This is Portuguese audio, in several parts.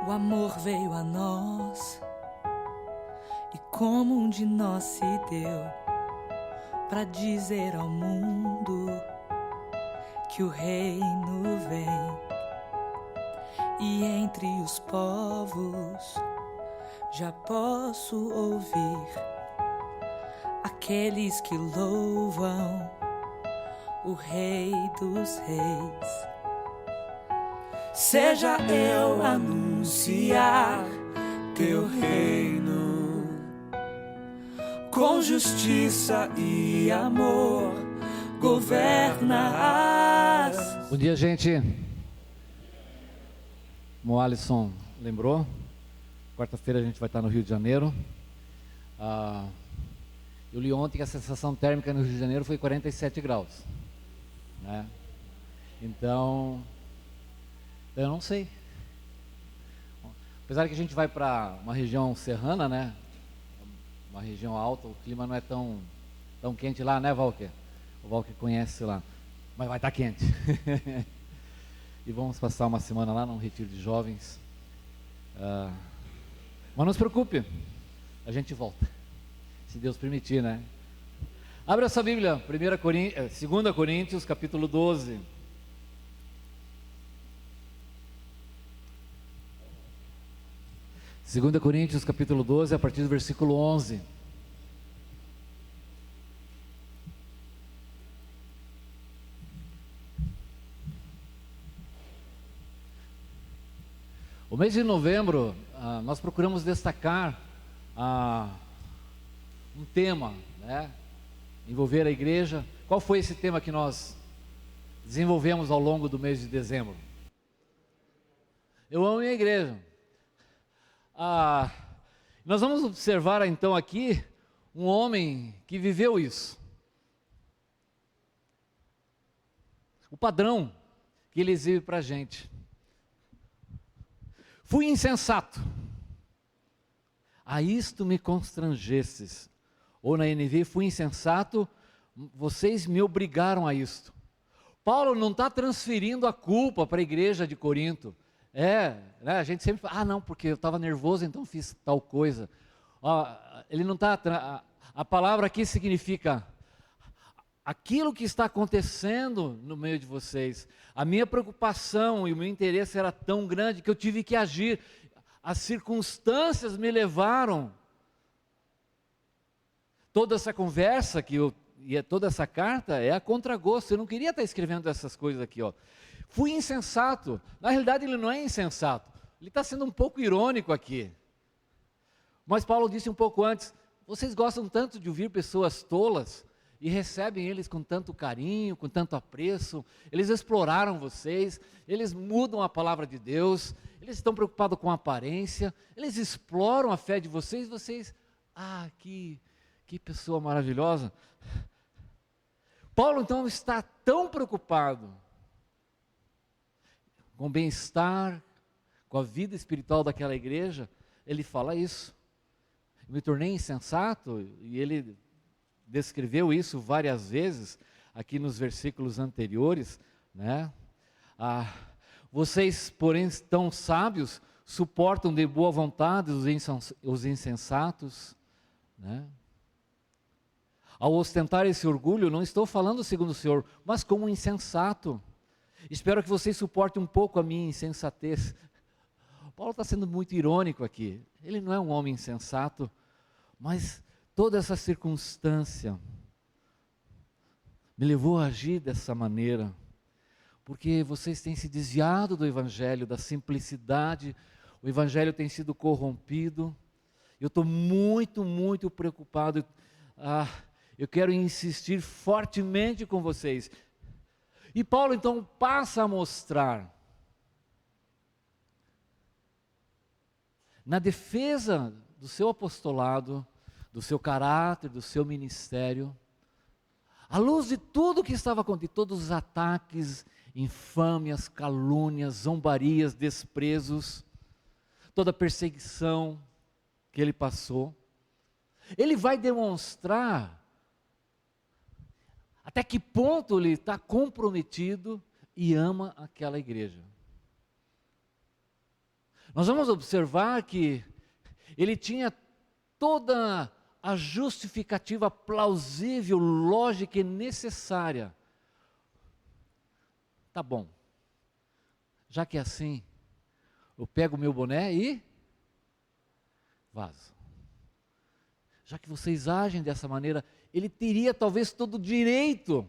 O amor veio a nós e como um de nós se deu para dizer ao mundo que o reino vem. E entre os povos já posso ouvir aqueles que louvam o Rei dos Reis. Seja eu anunciar teu reino com justiça e amor governarás. Bom dia, gente. Como o Alisson lembrou, quarta-feira a gente vai estar no Rio de Janeiro. Eu li ontem que a sensação térmica no Rio de Janeiro foi 47 graus, né? Então, eu não sei. Apesar que a gente vai para uma região serrana, né? Uma região alta, o clima não é tão quente lá, né, Walker? O Walker conhece lá, mas vai estar quente. E vamos passar uma semana lá num retiro de jovens. Mas não se preocupe, a gente volta, se Deus permitir, né? Abra essa Bíblia, 2 Coríntios, capítulo 12. Segunda Coríntios, capítulo 12, a partir do versículo 11. O mês de novembro, nós procuramos destacar um tema, né? Envolver a igreja. Qual foi esse tema que nós desenvolvemos ao longo do mês de dezembro? Eu amo minha igreja. Nós vamos observar então aqui um homem que viveu isso. O padrão que ele exibe para a gente. Fui insensato, a isto me constrangestes. Ou na NVI, fui insensato, vocês me obrigaram a isto. Paulo não está transferindo a culpa para a igreja de Corinto. Né, a gente sempre fala, não, porque eu estava nervoso, então fiz tal coisa. Ele não está, a palavra aqui significa, aquilo que está acontecendo no meio de vocês, a minha preocupação e o meu interesse era tão grande que eu tive que agir, as circunstâncias me levaram. Toda essa conversa e toda essa carta é a contragosto, eu não queria estar escrevendo essas coisas aqui, ó. Fui insensato. Na realidade ele não é insensato, ele está sendo um pouco irônico aqui. Mas Paulo disse um pouco antes, vocês gostam tanto de ouvir pessoas tolas e recebem eles com tanto carinho, com tanto apreço, eles exploraram vocês, eles mudam a palavra de Deus, eles estão preocupados com a aparência, eles exploram a fé de vocês, que pessoa maravilhosa. Paulo então está tão preocupado com o bem-estar, com a vida espiritual daquela igreja, ele fala isso. Me tornei insensato, e ele descreveu isso várias vezes, aqui nos versículos anteriores, né? Vocês, porém, tão sábios, suportam de boa vontade os insensatos, né? Ao ostentar esse orgulho, não estou falando segundo o Senhor, mas como um insensato. Espero que vocês suportem um pouco a minha insensatez. Paulo está sendo muito irônico aqui. Ele não é um homem insensato, mas toda essa circunstância me levou a agir dessa maneira, porque vocês têm se desviado do Evangelho, da simplicidade, o Evangelho tem sido corrompido. Eu estou muito, muito preocupado. Eu quero insistir fortemente com vocês. E Paulo então passa a mostrar, na defesa do seu apostolado, do seu caráter, do seu ministério, à luz de tudo que estava acontecendo, todos os ataques, infâmias, calúnias, zombarias, desprezos, toda a perseguição que ele passou, ele vai demonstrar até que ponto ele está comprometido e ama aquela igreja. nós vamos observar que ele tinha toda a justificativa plausível, lógica e necessária. Tá bom, já que é assim, eu pego o meu boné e vazo. Já que vocês agem dessa maneira, ele teria talvez todo o direito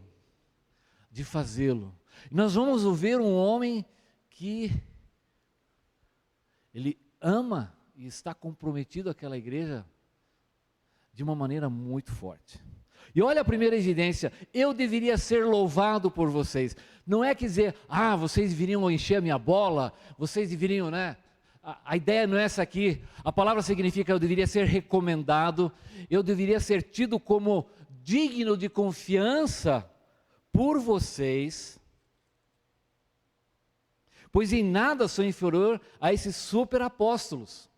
de fazê-lo. Nós vamos ver um homem que ele ama e está comprometido àquela igreja de uma maneira muito forte. E olha a primeira evidência: eu deveria ser louvado por vocês. Não é quer dizer, vocês deveriam encher a minha bola, vocês deveriam, né? A ideia não é essa aqui. A palavra significa eu deveria ser recomendado, eu deveria ser tido como digno de confiança por vocês, pois em nada sou inferior a esses super apóstolos.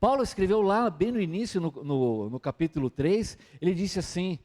Paulo escreveu lá bem no início, no capítulo 3, ele disse assim: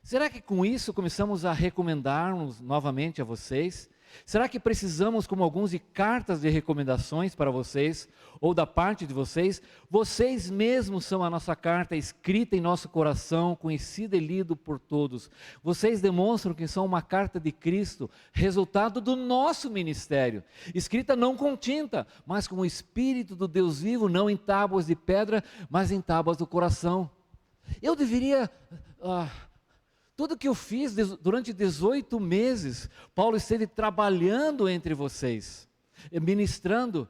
será que com isso começamos a recomendar-nos novamente a vocês? Será que precisamos, como alguns, de cartas de recomendações para vocês, ou da parte de vocês? Vocês mesmos são a nossa carta escrita em nosso coração, conhecida e lida por todos. Vocês demonstram que são uma carta de Cristo, resultado do nosso ministério, escrita não com tinta, mas com o Espírito do Deus vivo, não em tábuas de pedra, mas em tábuas do coração. Eu deveria... Tudo que eu fiz durante 18 meses, Paulo esteve trabalhando entre vocês, ministrando.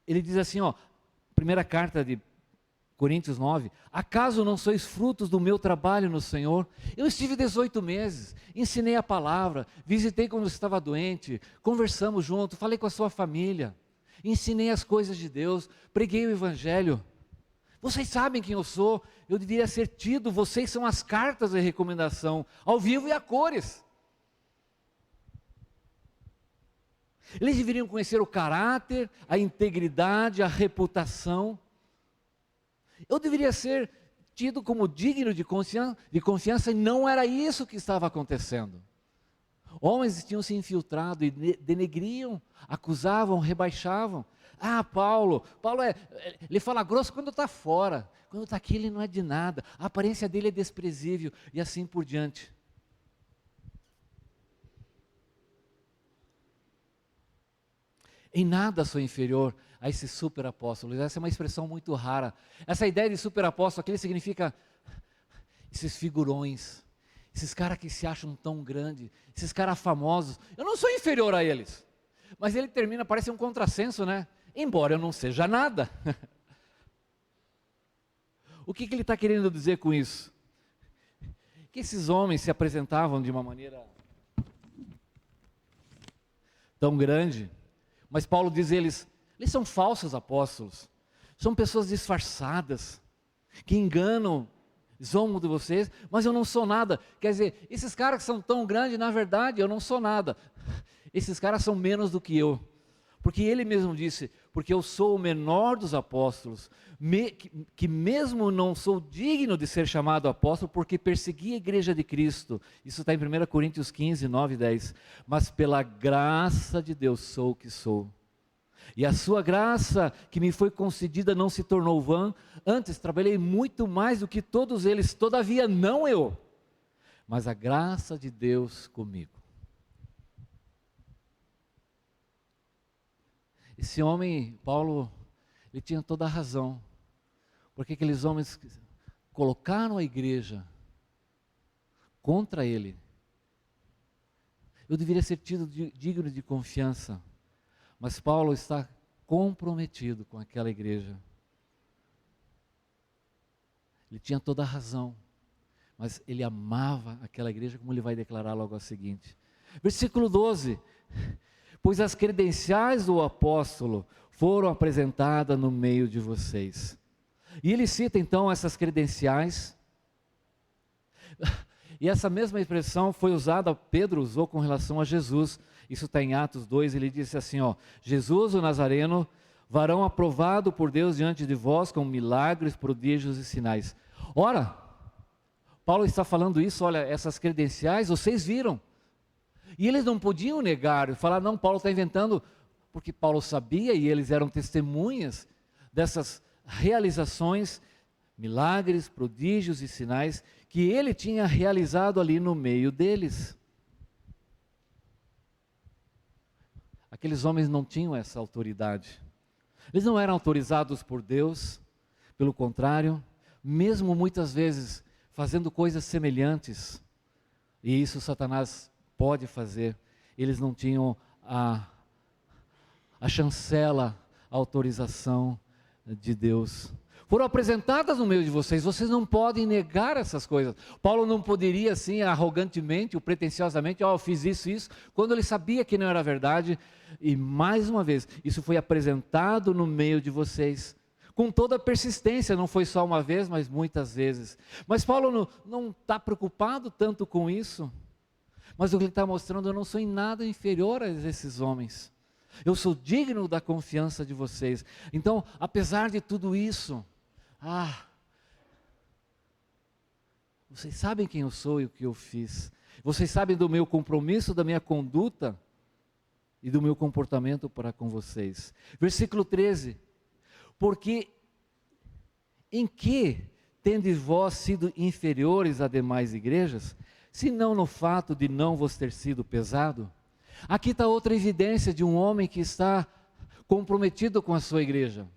Ele diz assim, primeira carta de Coríntios 9, acaso não sois frutos do meu trabalho no Senhor? Eu estive 18 meses, ensinei a palavra, visitei quando estava doente, conversamos juntos, falei com a sua família, ensinei as coisas de Deus, preguei o Evangelho. Vocês sabem quem eu sou, eu deveria ser tido, vocês são as cartas de recomendação, ao vivo e a cores. Eles deveriam conhecer o caráter, a integridade, a reputação. Eu deveria ser tido como digno de confiança e não era isso que estava acontecendo. Homens tinham se infiltrado e denegriam, acusavam, rebaixavam. Paulo ele fala grosso quando está fora, quando está aqui ele não é de nada, a aparência dele é desprezível e assim por diante. Em nada sou inferior a esses super apóstolos. Essa é uma expressão muito rara. Essa ideia de super apóstolo aqui significa esses figurões, esses caras que se acham tão grandes, esses caras famosos. Eu não sou inferior a eles, mas ele termina, parece um contrassenso, né? Embora eu não seja nada. O que ele está querendo dizer com isso? Que esses homens se apresentavam de uma maneira tão grande, mas Paulo diz eles são falsos apóstolos, são pessoas disfarçadas, que enganam, zombam de vocês, mas eu não sou nada. Quer dizer, esses caras que são tão grandes, na verdade eu não sou nada, esses caras são menos do que eu. Porque ele mesmo disse, porque eu sou o menor dos apóstolos, que mesmo não sou digno de ser chamado apóstolo, porque persegui a igreja de Cristo. Isso está em 1 Coríntios 15, 9 e 10. Mas pela graça de Deus sou o que sou. E a sua graça que me foi concedida não se tornou vã, antes trabalhei muito mais do que todos eles, todavia não eu, mas a graça de Deus comigo. Esse homem, Paulo, ele tinha toda a razão, porque aqueles homens colocaram a igreja contra ele. Eu deveria ser tido digno de confiança, mas Paulo está comprometido com aquela igreja. Ele tinha toda a razão, mas ele amava aquela igreja, como ele vai declarar logo a seguinte. Versículo 12... Pois as credenciais do apóstolo foram apresentadas no meio de vocês. E ele cita então essas credenciais. E essa mesma expressão foi usada, Pedro usou com relação a Jesus. Isso está em Atos 2, ele disse assim, Jesus o Nazareno, varão aprovado por Deus diante de vós com milagres, prodígios e sinais. Ora, Paulo está falando isso, olha, essas credenciais, vocês viram. E eles não podiam negar e falar, não, Paulo está inventando, porque Paulo sabia e eles eram testemunhas dessas realizações, milagres, prodígios e sinais que ele tinha realizado ali no meio deles. Aqueles homens não tinham essa autoridade. Eles não eram autorizados por Deus, pelo contrário, mesmo muitas vezes fazendo coisas semelhantes, e isso Satanás pode fazer, eles não tinham a chancela, a autorização de Deus. Foram apresentadas no meio de vocês, vocês não podem negar essas coisas. Paulo não poderia assim, arrogantemente ou pretensiosamente, eu fiz isso, quando ele sabia que não era verdade. E mais uma vez, isso foi apresentado no meio de vocês, com toda a persistência, não foi só uma vez, mas muitas vezes. Mas Paulo não está preocupado tanto com isso, mas o que ele está mostrando, eu não sou em nada inferior a esses homens, eu sou digno da confiança de vocês. Então, apesar de tudo isso, vocês sabem quem eu sou e o que eu fiz, vocês sabem do meu compromisso, da minha conduta e do meu comportamento para com vocês. Versículo 13, porque em que tendes vós sido inferiores a demais igrejas, senão no fato de não vos ter sido pesado? Aqui está outra evidência de um homem que está comprometido com a sua igreja.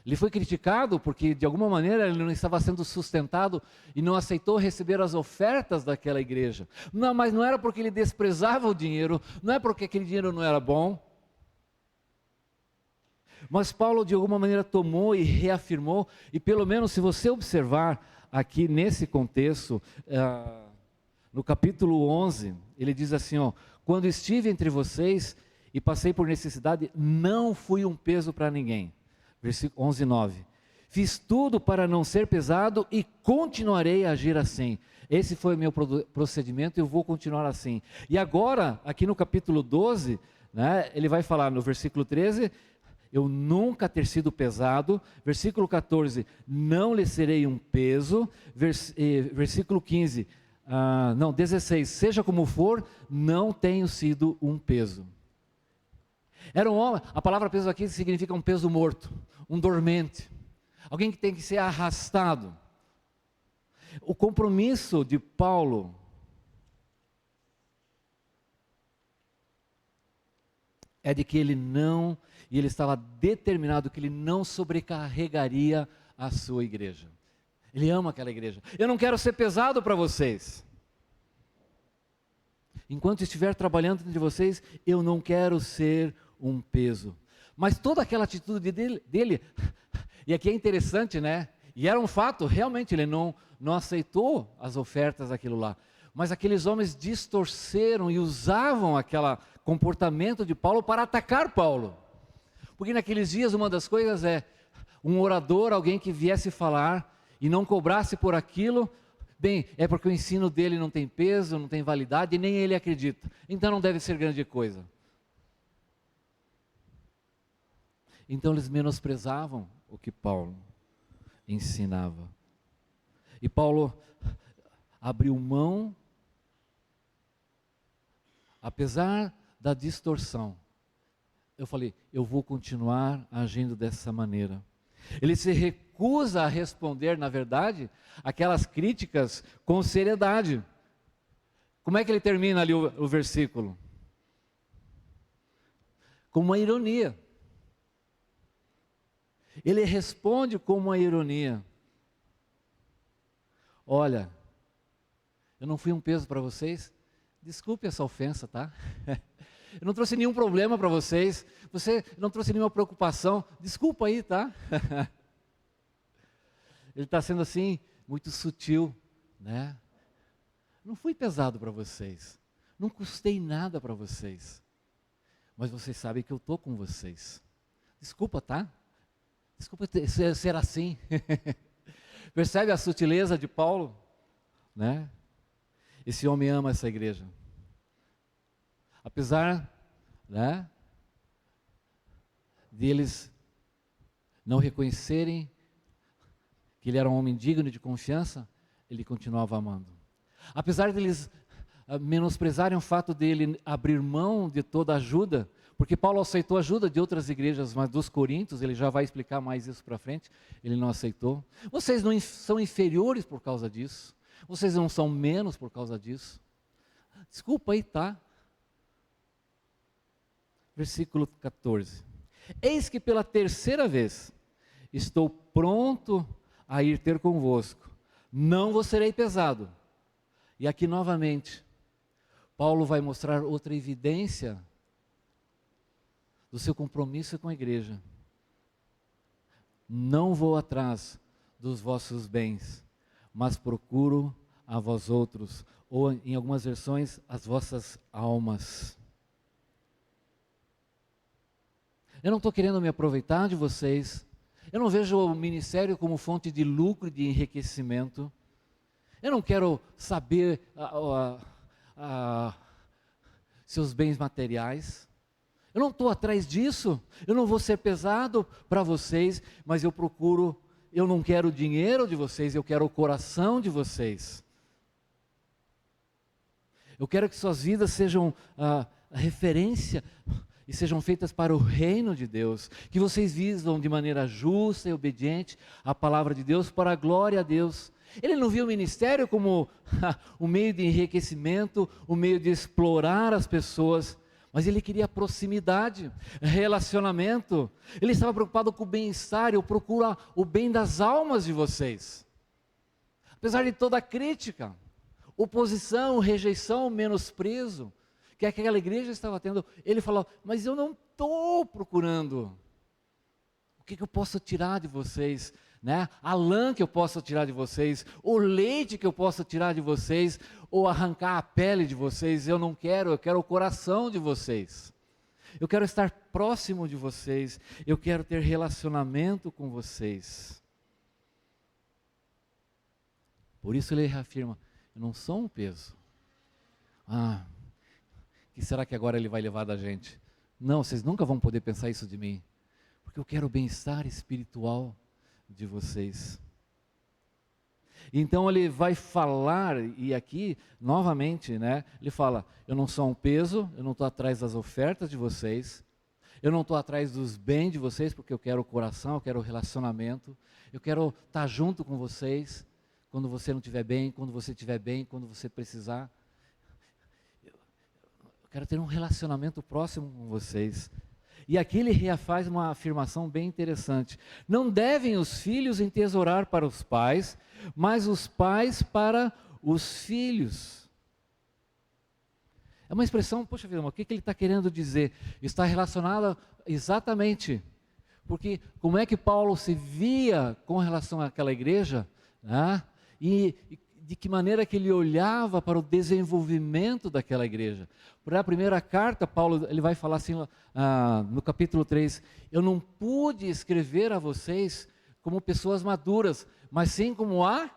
Ele foi criticado porque de alguma maneira ele não estava sendo sustentado e não aceitou receber as ofertas daquela igreja. Não, mas não era porque ele desprezava o dinheiro, não é porque aquele dinheiro não era bom. Mas Paulo de alguma maneira tomou e reafirmou, e pelo menos se você observar aqui nesse contexto, no capítulo 11, ele diz assim, quando estive entre vocês e passei por necessidade, não fui um peso para ninguém. Versículo 11, 9. Fiz tudo para não ser pesado e continuarei a agir assim. Esse foi o meu procedimento e eu vou continuar assim. E agora, aqui no capítulo 12, né, ele vai falar no versículo 13, eu nunca ter sido pesado. Versículo 14, não lhe serei um peso. Versículo 15, 16, seja como for, não tenho sido um peso. Era um homem, a palavra peso aqui significa um peso morto, um dormente, alguém que tem que ser arrastado. O compromisso de Paulo é de que ele estava determinado que ele não sobrecarregaria a sua igreja. Ele ama aquela igreja. Eu não quero ser pesado para vocês. Enquanto estiver trabalhando entre vocês, eu não quero ser um peso. Mas toda aquela atitude dele, e aqui é interessante, né? E era um fato, realmente ele não aceitou as ofertas daquilo lá. Mas aqueles homens distorceram e usavam aquele comportamento de Paulo para atacar Paulo. Porque naqueles dias uma das coisas é, um orador, alguém que viesse falar e não cobrasse por aquilo, bem, é porque o ensino dele não tem peso, não tem validade e nem ele acredita. Então não deve ser grande coisa. Então eles menosprezavam o que Paulo ensinava. E Paulo abriu mão, apesar da distorção. Eu falei, eu vou continuar agindo dessa maneira. Ele se recusa a responder, na verdade, aquelas críticas com seriedade. Como é que ele termina ali o versículo? Com uma ironia. Ele responde com uma ironia. Olha, eu não fui um peso para vocês, desculpe essa ofensa, tá? Eu não trouxe nenhum problema para vocês, você não trouxe nenhuma preocupação, desculpa aí, tá? Ele está sendo assim, muito sutil, né? Não fui pesado para vocês, não custei nada para vocês, mas vocês sabem que eu estou com vocês. Desculpa, tá? Desculpa ser assim. Percebe a sutileza de Paulo? Né? Esse homem ama essa igreja. Apesar, né, de eles não reconhecerem que ele era um homem digno de confiança, ele continuava amando. Apesar de eles menosprezarem o fato dele abrir mão de toda a ajuda, porque Paulo aceitou ajuda de outras igrejas, mas dos Coríntios, ele já vai explicar mais isso para frente, ele não aceitou. Vocês não são inferiores por causa disso, vocês não são menos por causa disso. Desculpa aí, tá? Versículo 14. Eis que pela terceira vez estou pronto a ir ter convosco, não vos serei pesado. E aqui novamente, Paulo vai mostrar outra evidência do seu compromisso com a igreja. Não vou atrás dos vossos bens, mas procuro a vós outros, ou em algumas versões, as vossas almas. Eu não estou querendo me aproveitar de vocês, eu não vejo o ministério como fonte de lucro e de enriquecimento, eu não quero saber seus bens materiais, eu não estou atrás disso, eu não vou ser pesado para vocês, mas eu não quero o dinheiro de vocês, eu quero o coração de vocês. Eu quero que suas vidas sejam a referência e sejam feitas para o reino de Deus, que vocês vivam de maneira justa e obediente a palavra de Deus para a glória a Deus. Ele não viu o ministério como o meio de enriquecimento, o meio de explorar as pessoas, mas ele queria proximidade, relacionamento. Ele estava preocupado com o bem-estar. Eu procuro o bem das almas de vocês. Apesar de toda a crítica, oposição, rejeição, menosprezo que aquela igreja estava tendo, ele falou, mas eu não estou procurando. O que eu posso tirar de vocês? Né? A lã que eu posso tirar de vocês, o leite que eu posso tirar de vocês, ou arrancar a pele de vocês, eu não quero, eu quero o coração de vocês. Eu quero estar próximo de vocês, eu quero ter relacionamento com vocês. Por isso ele reafirma, eu não sou um peso. Que será que agora ele vai levar da gente? Não, vocês nunca vão poder pensar isso de mim, porque eu quero o bem-estar espiritual de vocês. Então ele vai falar, e aqui novamente, né, ele fala, eu não sou um peso, eu não estou atrás das ofertas de vocês, eu não estou atrás dos bens de vocês, porque eu quero o coração, eu quero o relacionamento, eu quero estar junto com vocês, quando você não estiver bem, quando você estiver bem, quando você precisar. Eu quero ter um relacionamento próximo com vocês. E aqui ele refaz uma afirmação bem interessante. Não devem os filhos entesourar para os pais, mas os pais para os filhos. É uma expressão, poxa vida, o que ele está querendo dizer? Está relacionada exatamente, porque como é que Paulo se via com relação àquela igreja, né? E de que maneira que ele olhava para o desenvolvimento daquela igreja. Por a primeira carta, Paulo ele vai falar assim, no capítulo 3, eu não pude escrever a vocês como pessoas maduras, mas sim como a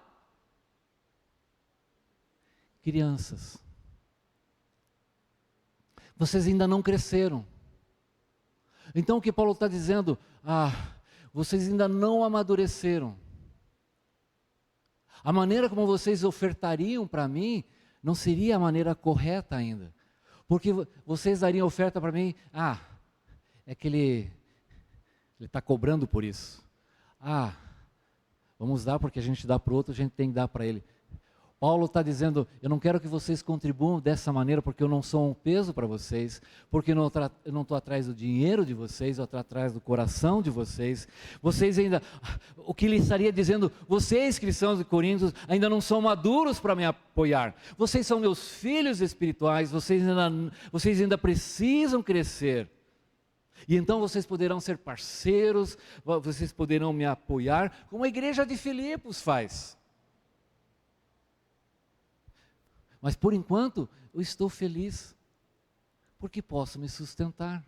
crianças. Vocês ainda não cresceram. Então o que Paulo está dizendo, vocês ainda não amadureceram. A maneira como vocês ofertariam para mim não seria a maneira correta ainda. Porque vocês dariam oferta para mim, é que ele está cobrando por isso. Vamos dar porque a gente dá para o outro, a gente tem que dar para ele. Paulo está dizendo, eu não quero que vocês contribuam dessa maneira, porque eu não sou um peso para vocês, porque eu não estou atrás do dinheiro de vocês, eu estou atrás do coração de vocês. Vocês ainda, o que ele estaria dizendo, vocês cristãos de Coríntios ainda não são maduros para me apoiar. Vocês são meus filhos espirituais, vocês ainda precisam crescer. E então vocês poderão ser parceiros, vocês poderão me apoiar, como a igreja de Filipos faz. Mas por enquanto, eu estou feliz, porque posso me sustentar.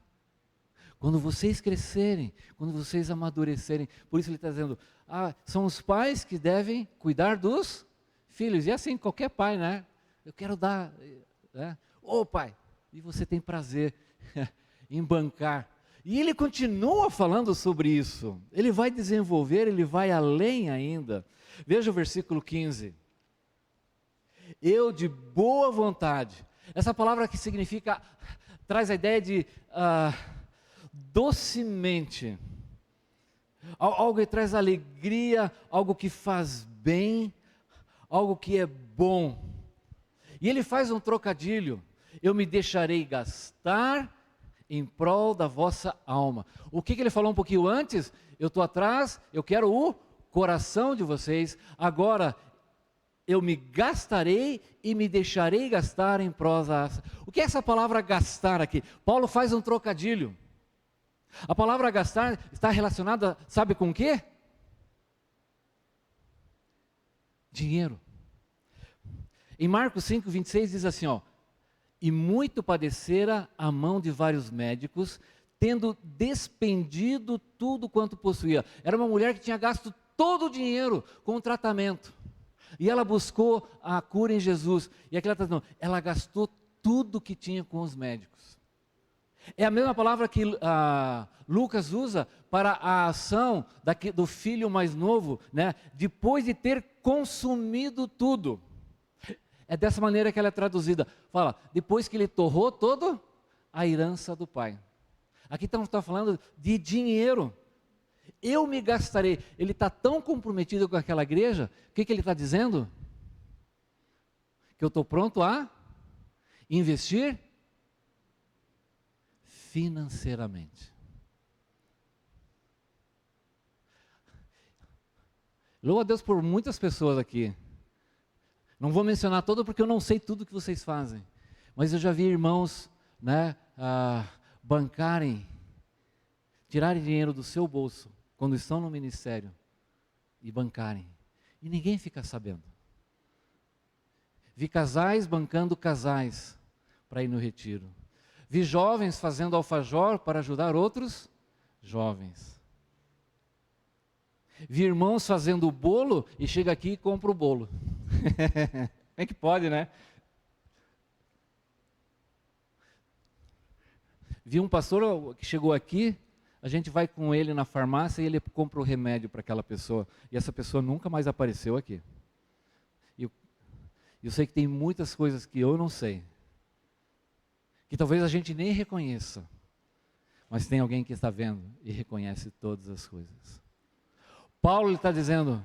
Quando vocês crescerem, quando vocês amadurecerem, por isso ele está dizendo, são os pais que devem cuidar dos filhos. E assim, qualquer pai, né? Eu quero dar, né? Pai, e você tem prazer em bancar. E ele continua falando sobre isso. Ele vai desenvolver, ele vai além ainda. Veja o versículo 15. Eu de boa vontade. Essa palavra que significa, traz a ideia de docemente. Algo que traz alegria, algo que faz bem, algo que é bom. E ele faz um trocadilho. Eu me deixarei gastar em prol da vossa alma. O que ele falou um pouquinho antes? Eu estou atrás, eu quero o coração de vocês. Agora, eu me gastarei e me deixarei gastar em prol da... O que é essa palavra gastar aqui? Paulo faz um trocadilho. A palavra gastar está relacionada, sabe com o quê? Dinheiro. Em Marcos 5, 26 diz assim, ó, e muito padecera a mão de vários médicos, tendo despendido tudo quanto possuía. Era uma mulher que tinha gasto todo o dinheiro com o tratamento. E ela buscou a cura em Jesus. E aqui ela está dizendo, ela gastou tudo que tinha com os médicos. É a mesma palavra que Lucas usa para a ação do filho mais novo, né? Depois de ter consumido tudo. É dessa maneira que ela é traduzida. Fala, depois que ele torrou toda a herança do pai. Aqui está falando de dinheiro. Eu me gastarei. Ele está tão comprometido com aquela igreja, o que ele está dizendo? Que eu estou pronto a investir financeiramente. Louvo a Deus por muitas pessoas aqui. Não vou mencionar todo porque eu não sei tudo que vocês fazem. Mas eu já vi irmãos, né, bancarem, tirarem dinheiro do seu bolso quando estão no ministério e bancarem. E ninguém fica sabendo. Vi casais bancando casais para ir no retiro. Vi jovens fazendo alfajor para ajudar outros jovens. Vi irmãos fazendo o bolo e chega aqui e compra o bolo. É que pode, né? Vi um pastor que chegou aqui, a gente vai com ele na farmácia e ele compra o remédio para aquela pessoa. E essa pessoa nunca mais apareceu aqui. E eu sei que tem muitas coisas que eu não sei. Que talvez a gente nem reconheça. Mas tem alguém que está vendo e reconhece todas as coisas. Paulo está dizendo,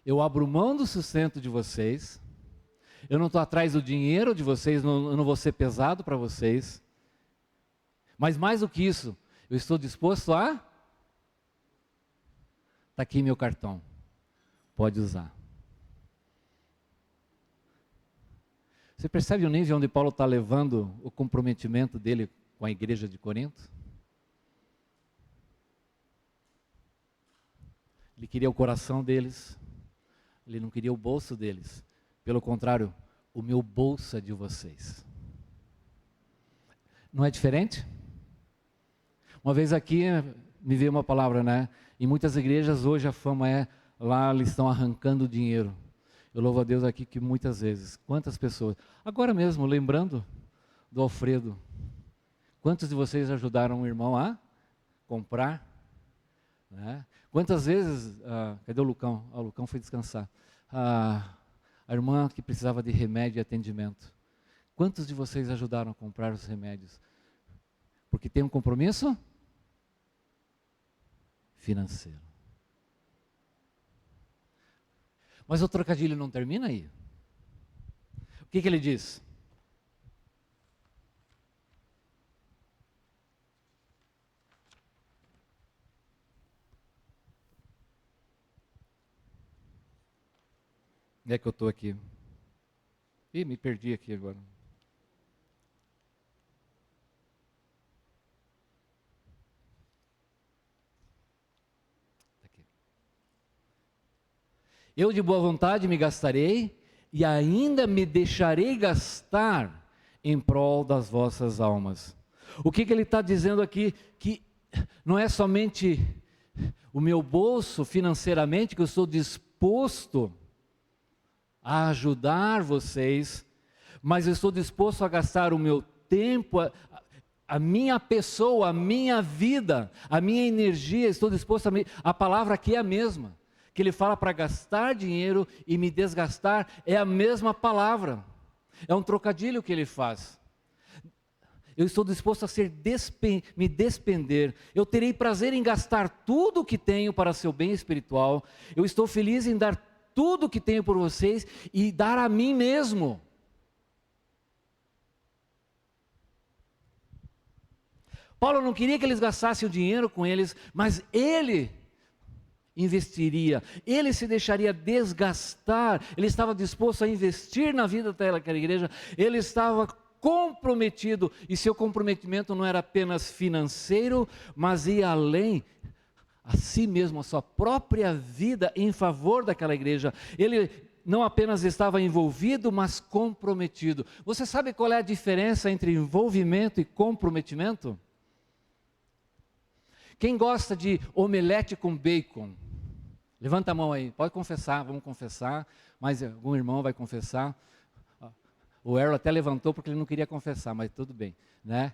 eu abro mão do sustento de vocês, eu não estou atrás do dinheiro de vocês, eu não vou ser pesado para vocês, mas mais do que isso, eu estou disposto a, está aqui meu cartão, pode usar. Você percebe o nível onde Paulo está levando o comprometimento dele com a igreja de Corinto? Ele queria o coração deles, ele não queria o bolso deles. Pelo contrário, o meu bolso é de vocês. Não é diferente? Uma vez aqui me veio uma palavra, né? Em muitas igrejas hoje a fama é, lá eles estão arrancando dinheiro. Eu louvo a Deus aqui que muitas vezes, quantas pessoas, agora mesmo lembrando do Alfredo, quantos de vocês ajudaram o irmão a comprar? Né? Quantas vezes, cadê o Lucão? O Lucão foi descansar. A irmã que precisava de remédio e atendimento. Quantos de vocês ajudaram a comprar os remédios? Porque tem um compromisso financeiro. Mas o trocadilho não termina aí. O que ele diz? Onde é que eu estou aqui? Ih, me perdi aqui agora. Aqui. Eu de boa vontade me gastarei e ainda me deixarei gastar em prol das vossas almas. O que ele está dizendo aqui? Que não é somente o meu bolso financeiramente que eu estou disposto a ajudar vocês, mas eu estou disposto a gastar o meu tempo, a minha pessoa, a minha vida, a minha energia, estou disposto a palavra aqui é a mesma, que ele fala para gastar dinheiro e me desgastar, é a mesma palavra, é um trocadilho que ele faz. Eu estou disposto a me despender, eu terei prazer em gastar tudo o que tenho para seu bem espiritual, eu estou feliz em dar tudo o que tenho por vocês e dar a mim mesmo. Paulo não queria que eles gastassem o dinheiro com eles, mas ele investiria, ele se deixaria desgastar, ele estava disposto a investir na vida daquela igreja, ele estava comprometido, e seu comprometimento não era apenas financeiro, mas ia além, a si mesmo, a sua própria vida em favor daquela igreja. Ele não apenas estava envolvido, mas comprometido. Você sabe qual é a diferença entre envolvimento e comprometimento? Quem gosta de omelete com bacon? Levanta a mão aí, pode confessar, vamos confessar, mas algum irmão vai confessar. O Errol até levantou porque ele não queria confessar, mas tudo bem, né?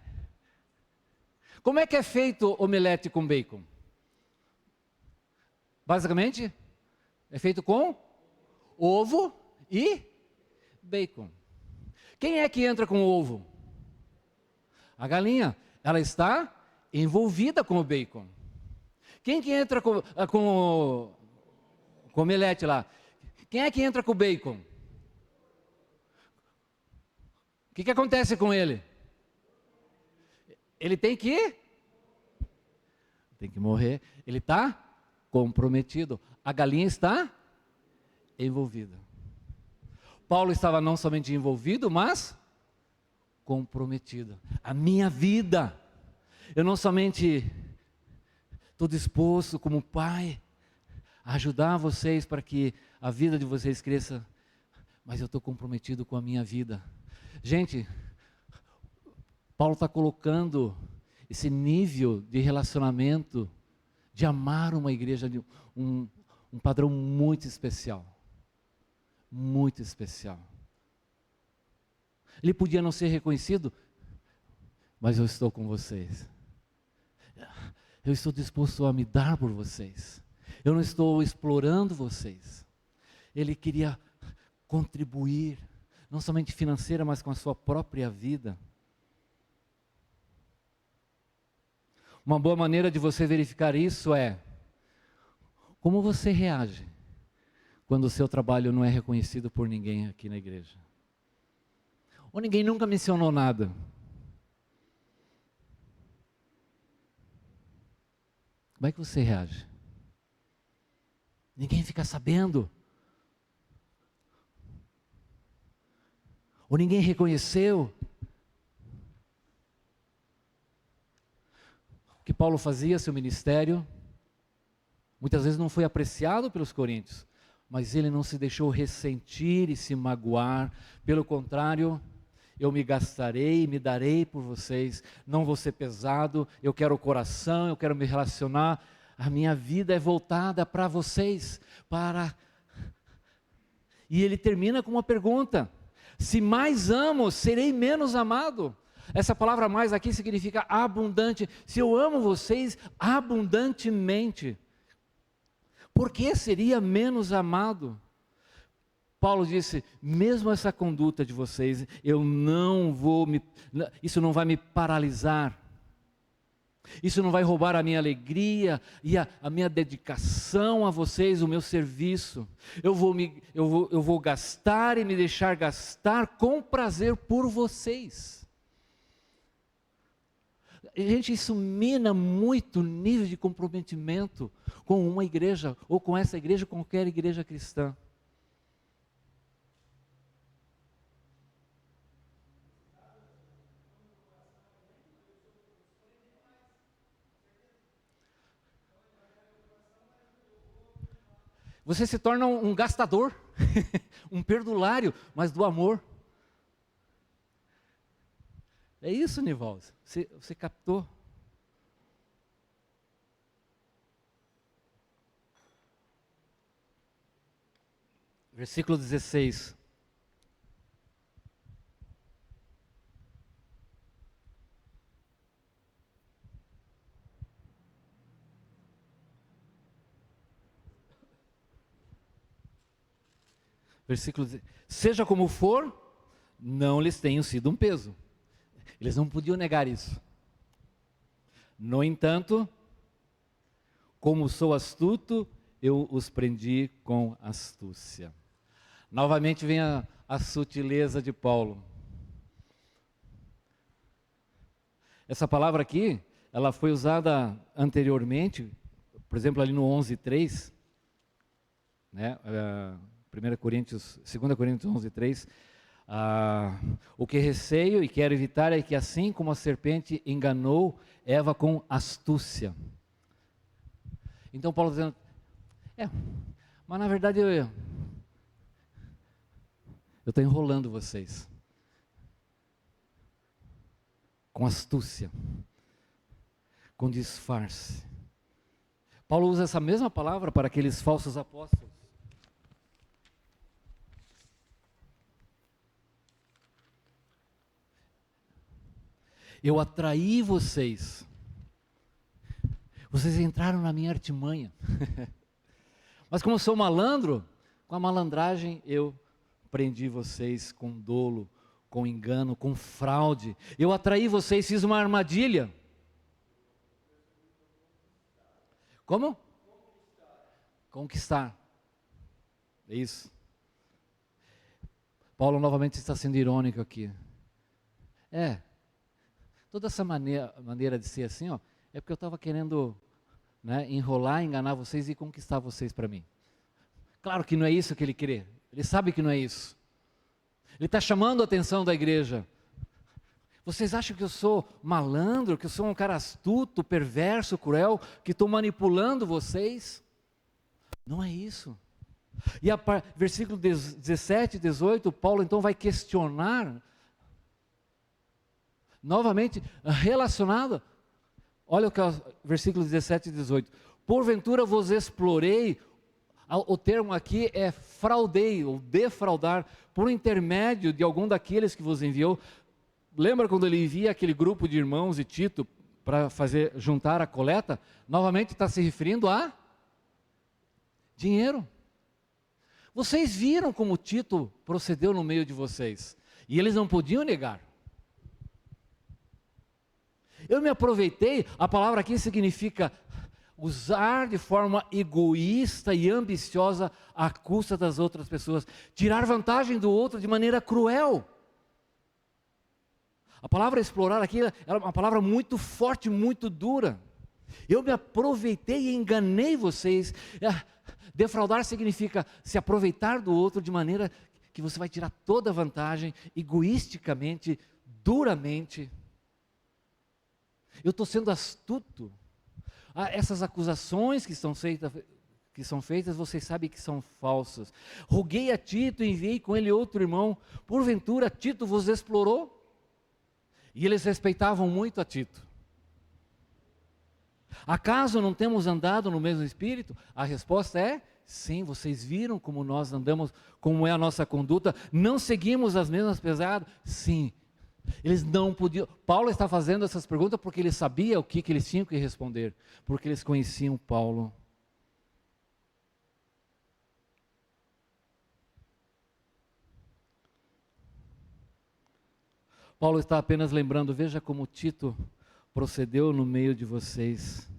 Como é que é feito omelete com bacon? Basicamente, é feito com ovo e bacon. Quem é que entra com o ovo? A galinha, ela está envolvida com o bacon. Quem que entra com o omelete lá? Quem é que entra com o bacon? O que acontece com ele? Ele tem que morrer. Ele está comprometido. A galinha está envolvida. Paulo estava não somente envolvido, mas comprometido. A minha vida. Eu não somente estou disposto como pai a ajudar vocês para que a vida de vocês cresça, mas eu estou comprometido com a minha vida. Gente, Paulo está colocando esse nível de relacionamento, de amar uma igreja, de um padrão muito especial. Muito especial. Ele podia não ser reconhecido, mas eu estou com vocês. Eu estou disposto a me dar por vocês. Eu não estou explorando vocês. Ele queria contribuir, não somente financeira, mas com a sua própria vida. Uma boa maneira de você verificar isso é como você reage quando o seu trabalho não é reconhecido por ninguém aqui na igreja. Ou ninguém nunca mencionou nada. Como é que você reage? Ninguém fica sabendo. Ou ninguém reconheceu. O que Paulo fazia, seu ministério, muitas vezes não foi apreciado pelos coríntios, mas ele não se deixou ressentir e se magoar. Pelo contrário, eu me gastarei, me darei por vocês, não vou ser pesado, eu quero o coração, eu quero me relacionar, a minha vida é voltada para vocês, E ele termina com uma pergunta: se mais amo, serei menos amado? Essa palavra mais aqui significa abundante. Se eu amo vocês abundantemente, por que seria menos amado? Paulo disse, mesmo essa conduta de vocês, isso não vai me paralisar, isso não vai roubar a minha alegria e a minha dedicação a vocês, o meu serviço. Eu vou gastar e me deixar gastar com prazer por vocês. Gente, isso mina muito o nível de comprometimento com uma igreja, ou com essa igreja, qualquer igreja cristã. Você se torna um gastador, um perdulário, mas do amor. É isso, Nivaldo. Você captou? Versículo 16. Versículo 10. Seja como for, não lhes tenho sido um peso. Eles não podiam negar isso. No entanto, como sou astuto, eu os prendi com astúcia. Novamente vem a sutileza de Paulo. Essa palavra aqui, ela foi usada anteriormente, por exemplo, ali no 11:3, né? 2 Coríntios 11:3, o que receio e quero evitar é que assim como a serpente enganou Eva com astúcia. Então Paulo está dizendo, mas na verdade eu estou enrolando vocês com astúcia, com disfarce. Paulo usa essa mesma palavra para aqueles falsos apóstolos. Eu atraí vocês. Vocês entraram na minha artimanha. Mas como eu sou malandro, com a malandragem eu prendi vocês com dolo, com engano, com fraude. Eu atraí vocês, fiz uma armadilha. Como? Conquistar. É isso. Paulo novamente está sendo irônico aqui. Toda essa maneira de ser assim, é porque eu estava querendo, né, enrolar, enganar vocês e conquistar vocês para mim. Claro que não é isso que ele crê. Ele sabe que não é isso. Ele está chamando a atenção da igreja. Vocês acham que eu sou malandro, que eu sou um cara astuto, perverso, cruel, que estou manipulando vocês? Não é isso. E versículo 17 e 18, Paulo então vai questionar, novamente relacionado, olha o que é o versículo 17 e 18. Porventura vos explorei, o termo aqui é fraudei, ou defraudar, por intermédio de algum daqueles que vos enviou. Lembra quando ele envia aquele grupo de irmãos e Tito para juntar a coleta? Novamente está se referindo a dinheiro. Vocês viram como Tito procedeu no meio de vocês, e eles não podiam negar. Eu me aproveitei, a palavra aqui significa usar de forma egoísta e ambiciosa à custa das outras pessoas, tirar vantagem do outro de maneira cruel. A palavra explorar aqui é uma palavra muito forte, muito dura. Eu me aproveitei e enganei vocês. Defraudar significa se aproveitar do outro de maneira que você vai tirar toda a vantagem, egoisticamente, duramente. Eu estou sendo astuto. Essas acusações que são feitas, vocês sabem que são falsas. Roguei a Tito e enviei com ele outro irmão. Porventura Tito vos explorou? E eles respeitavam muito a Tito. Acaso não temos andado no mesmo espírito? A resposta é sim. Vocês viram como nós andamos, como é a nossa conduta? Não seguimos as mesmas pesadas? Sim. Eles não podiam. Paulo está fazendo essas perguntas porque ele sabia o que eles tinham que responder, porque eles conheciam Paulo. Paulo está apenas lembrando, veja como Tito procedeu no meio de vocês.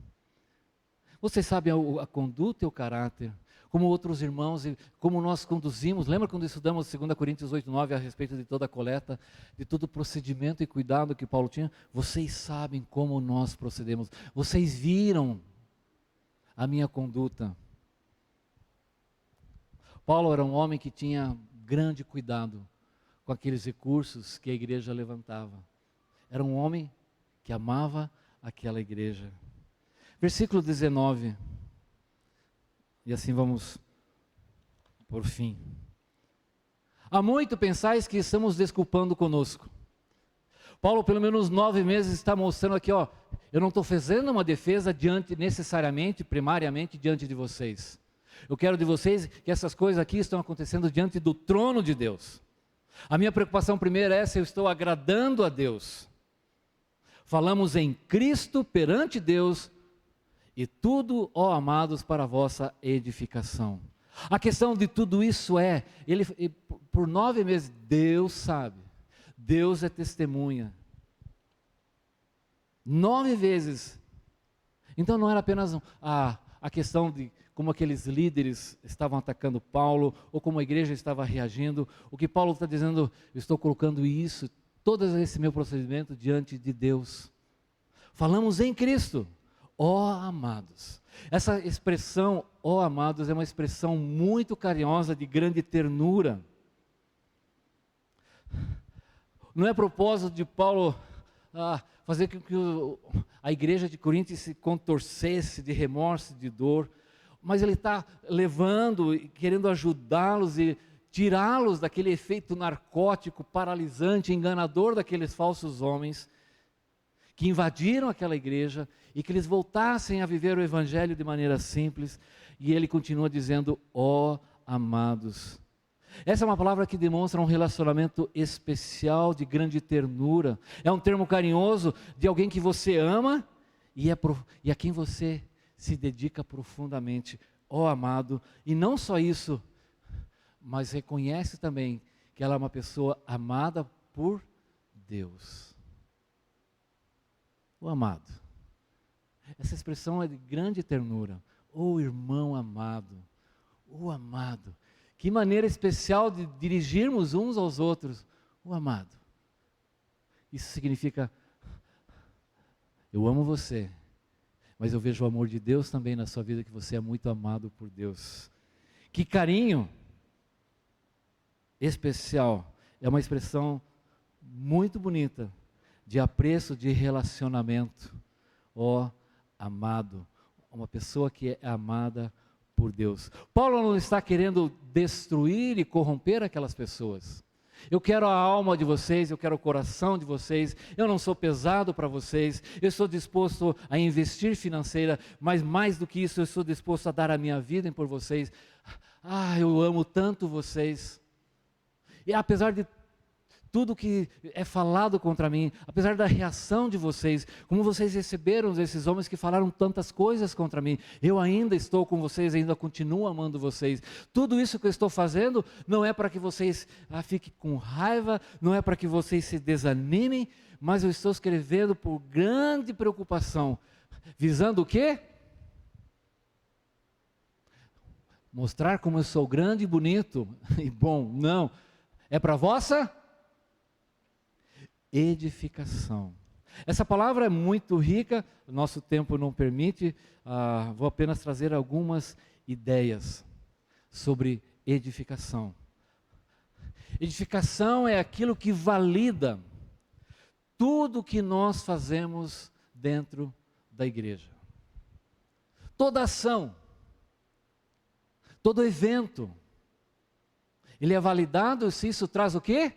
Vocês sabem a conduta e o caráter, como outros irmãos e como nós conduzimos. Lembra quando estudamos 2 Coríntios 8:9 a respeito de toda a coleta, de todo o procedimento e cuidado que Paulo tinha? Vocês sabem como nós procedemos. Vocês viram a minha conduta. Paulo era um homem que tinha grande cuidado com aqueles recursos que a igreja levantava. Era um homem que amava aquela igreja. Versículo 19. E assim vamos por fim. Há muito pensais que estamos desculpando conosco. Paulo, pelo menos 9 meses, está mostrando aqui, eu não estou fazendo uma defesa necessariamente, primariamente, diante de vocês. Eu quero de vocês que essas coisas aqui estão acontecendo diante do trono de Deus. A minha preocupação primeira é se eu estou agradando a Deus. Falamos em Cristo perante Deus, e tudo, ó amados, para a vossa edificação. A questão de tudo isso é, por 9 meses, Deus sabe, Deus é testemunha. 9 vezes. Então não era apenas a questão de como aqueles líderes estavam atacando Paulo, ou como a igreja estava reagindo. O que Paulo está dizendo, eu estou colocando isso, todo esse meu procedimento diante de Deus. Falamos em Cristo, ó amados. Essa expressão, ó amados, é uma expressão muito carinhosa, de grande ternura. Não é propósito de Paulo fazer com que a igreja de Corinto se contorcesse de remorso, de dor, mas ele está levando e querendo ajudá-los e tirá-los daquele efeito narcótico, paralisante, enganador daqueles falsos homens que invadiram aquela igreja e que eles voltassem a viver o evangelho de maneira simples. E ele continua dizendo, ó amados. Essa é uma palavra que demonstra um relacionamento especial, de grande ternura. É um termo carinhoso de alguém que você ama e a quem você se dedica profundamente, ó amado. E não só isso, mas reconhece também que ela é uma pessoa amada por Deus. O amado. Essa expressão é de grande ternura. Ô irmão amado, o amado. Que maneira especial de dirigirmos uns aos outros, o amado. Isso significa, eu amo você, mas eu vejo o amor de Deus também na sua vida, que você é muito amado por Deus. Que carinho especial, é uma expressão muito bonita, de apreço, de relacionamento. Ó amado, uma pessoa que é amada por Deus. Paulo não está querendo destruir e corromper aquelas pessoas. Eu quero a alma de vocês, eu quero o coração de vocês, eu não sou pesado para vocês, eu estou disposto a investir financeira, mas mais do que isso, eu estou disposto a dar a minha vida por vocês. Eu amo tanto vocês. E apesar de tudo que é falado contra mim, apesar da reação de vocês, como vocês receberam esses homens que falaram tantas coisas contra mim, eu ainda estou com vocês, ainda continuo amando vocês. Tudo isso que eu estou fazendo não é para que vocês fiquem com raiva, não é para que vocês se desanimem, mas eu estou escrevendo por grande preocupação, visando o quê? Mostrar como eu sou grande, bonito e bom. Não, é para a vossa edificação. Essa palavra é muito rica, nosso tempo não permite, vou apenas trazer algumas ideias sobre edificação. Edificação é aquilo que valida tudo que nós fazemos dentro da igreja. Toda ação, todo evento, ele é validado se isso traz o quê?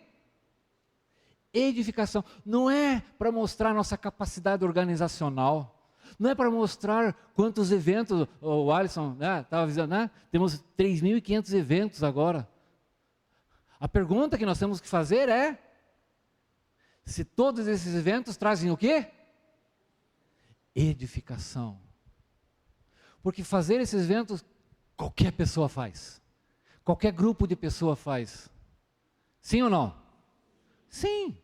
Edificação. Não é para mostrar nossa capacidade organizacional, não é para mostrar quantos eventos, o Alisson estava avisando, temos 3.500 eventos agora. A pergunta que nós temos que fazer é, se todos esses eventos trazem o quê? Edificação. Porque fazer esses eventos, qualquer pessoa faz, qualquer grupo de pessoa faz, sim ou não? Sim.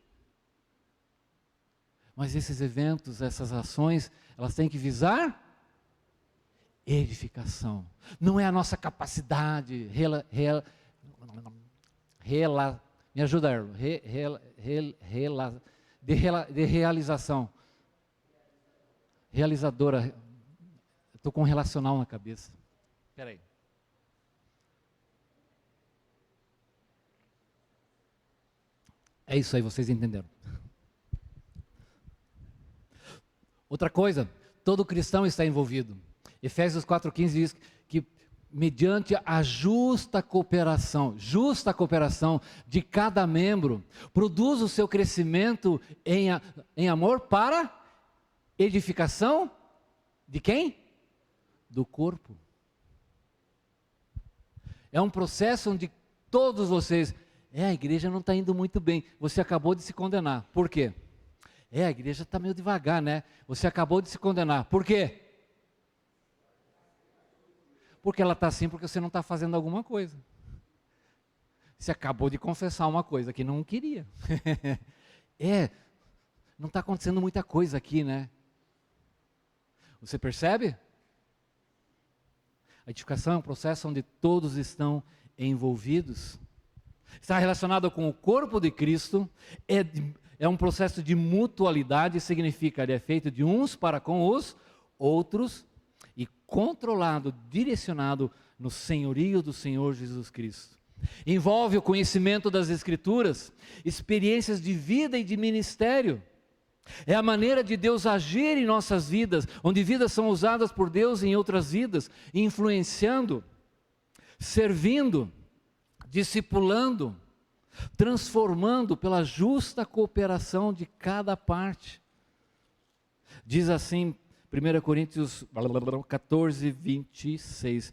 Mas esses eventos, essas ações, elas têm que visar edificação. Não é a nossa capacidade, me ajuda, Erlo, de realização. Realizadora. Estou com um relacional na cabeça. Espera aí. É isso aí, vocês entenderam. Outra coisa, todo cristão está envolvido. Efésios 4,15 diz que mediante a justa cooperação de cada membro, produz o seu crescimento em amor para edificação de quem? Do corpo. É um processo onde todos vocês... a igreja não está indo muito bem. Você acabou de se condenar. Por quê? A igreja está meio devagar, né? Você acabou de se condenar. Por quê? Porque ela está assim porque você não está fazendo alguma coisa. Você acabou de confessar uma coisa que não queria. Não está acontecendo muita coisa aqui, né? Você percebe? A edificação é um processo onde todos estão envolvidos. Está relacionado com o corpo de Cristo, é um processo de mutualidade, significa, ele é feito de uns para com os outros e controlado, direcionado no senhorio do Senhor Jesus Cristo. Envolve o conhecimento das Escrituras, experiências de vida e de ministério. É a maneira de Deus agir em nossas vidas, onde vidas são usadas por Deus em outras vidas, influenciando, servindo, discipulando, transformando pela justa cooperação de cada parte. Diz assim, 1 Coríntios 14, 26.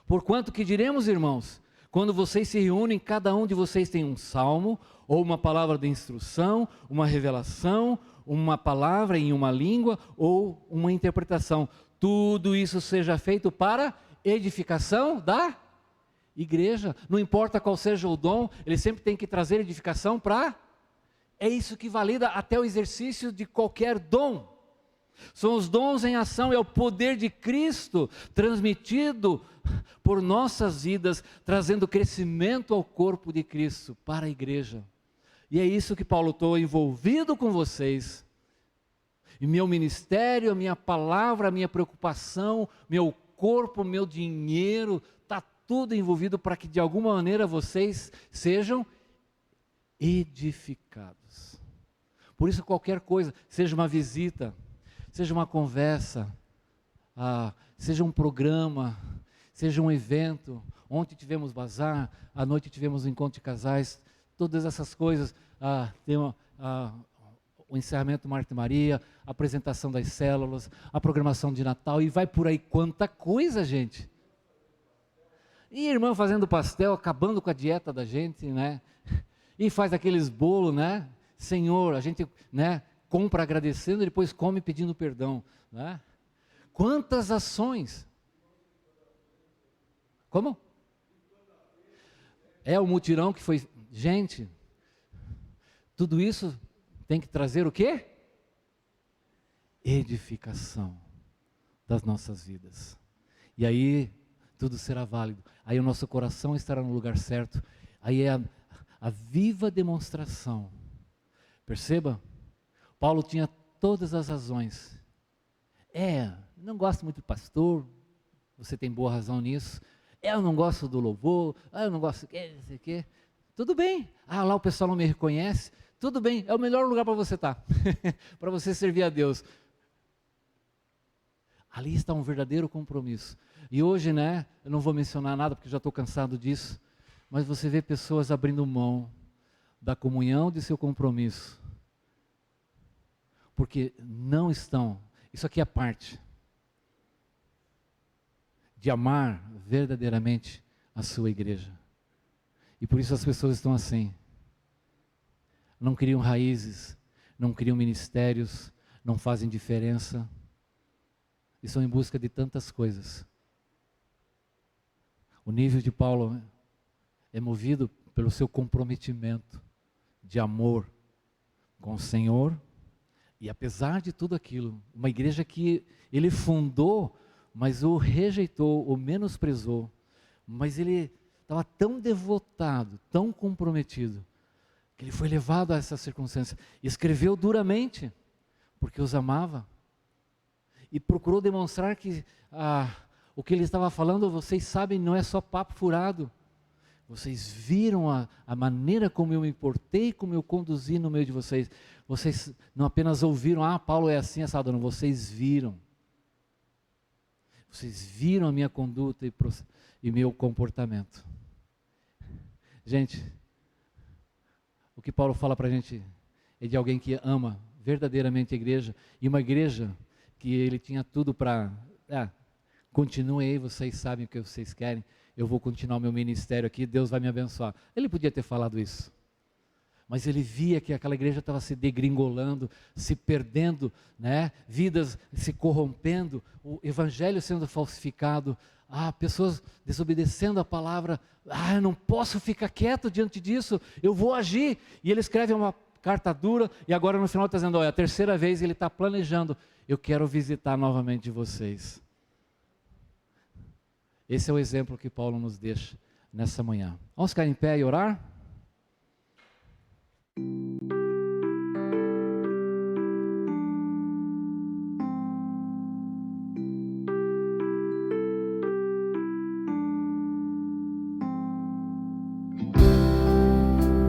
Porquanto que diremos, irmãos, quando vocês se reúnem, cada um de vocês tem um salmo, ou uma palavra de instrução, uma revelação, uma palavra em uma língua, ou uma interpretação. Tudo isso seja feito para edificação da igreja. Não importa qual seja o dom, ele sempre tem que trazer edificação para... É isso que valida até o exercício de qualquer dom. São os dons em ação, é o poder de Cristo transmitido por nossas vidas, trazendo crescimento ao corpo de Cristo, para a igreja. E é isso que Paulo, estou envolvido com vocês, e meu ministério, a minha palavra, a minha preocupação, meu corpo, meu dinheiro, está tudo envolvido para que de alguma maneira vocês sejam edificados. Por isso qualquer coisa, seja uma visita, seja uma conversa, seja um programa, seja um evento. Ontem tivemos bazar, à noite tivemos um encontro de casais, todas essas coisas, tem o encerramento do Marta e Maria, a apresentação das células, a programação de Natal, e vai por aí, quanta coisa, gente. E irmã fazendo pastel, acabando com a dieta da gente, né? E faz aqueles bolos, né? Senhor, a gente, né, compra agradecendo e depois come pedindo perdão, né? Quantas ações? Como? É o mutirão que foi... Gente, tudo isso tem que trazer o quê? Edificação das nossas vidas. E aí tudo será válido. Aí o nosso coração estará no lugar certo. Aí é a viva demonstração. Perceba? Paulo tinha todas as razões. Não gosto muito do pastor, você tem boa razão nisso. Eu não gosto do louvor, eu não gosto não sei o quê. Tudo bem. Lá o pessoal não me reconhece. Tudo bem, é o melhor lugar para você estar. Para você servir a Deus. Ali está um verdadeiro compromisso. E hoje, né, eu não vou mencionar nada porque já estou cansado disso, mas você vê pessoas abrindo mão da comunhão de seu compromisso. Porque não estão, isso aqui é parte de amar verdadeiramente a sua igreja. E por isso as pessoas estão assim. Não criam raízes, não criam ministérios, não fazem diferença. E são em busca de tantas coisas. O nível de Paulo é movido pelo seu comprometimento de amor com o Senhor. E apesar de tudo aquilo, uma igreja que ele fundou, mas o rejeitou, o menosprezou. Mas ele estava tão devotado, tão comprometido, que ele foi levado a essa circunstância. Escreveu duramente, porque os amava. E procurou demonstrar que o que ele estava falando, vocês sabem, não é só papo furado. Vocês viram a maneira como eu me importei, como eu conduzi no meio de vocês. Vocês não apenas ouviram, Paulo é assim, assado, não, vocês viram. Vocês viram a minha conduta e meu comportamento. Gente, o que Paulo fala para a gente é de alguém que ama verdadeiramente a igreja, e uma igreja que ele tinha tudo para, continuem aí, vocês sabem o que vocês querem, eu vou continuar o meu ministério aqui, Deus vai me abençoar. Ele podia ter falado isso, mas ele via que aquela igreja estava se degringolando, se perdendo, né? Vidas se corrompendo, o evangelho sendo falsificado, pessoas desobedecendo a palavra. Eu não posso ficar quieto diante disso, eu vou agir. E ele escreve uma carta dura, e agora no final está dizendo, olha, a terceira vez ele está planejando, eu quero visitar novamente vocês. Esse é o exemplo que Paulo nos deixa nessa manhã. Vamos ficar em pé e orar?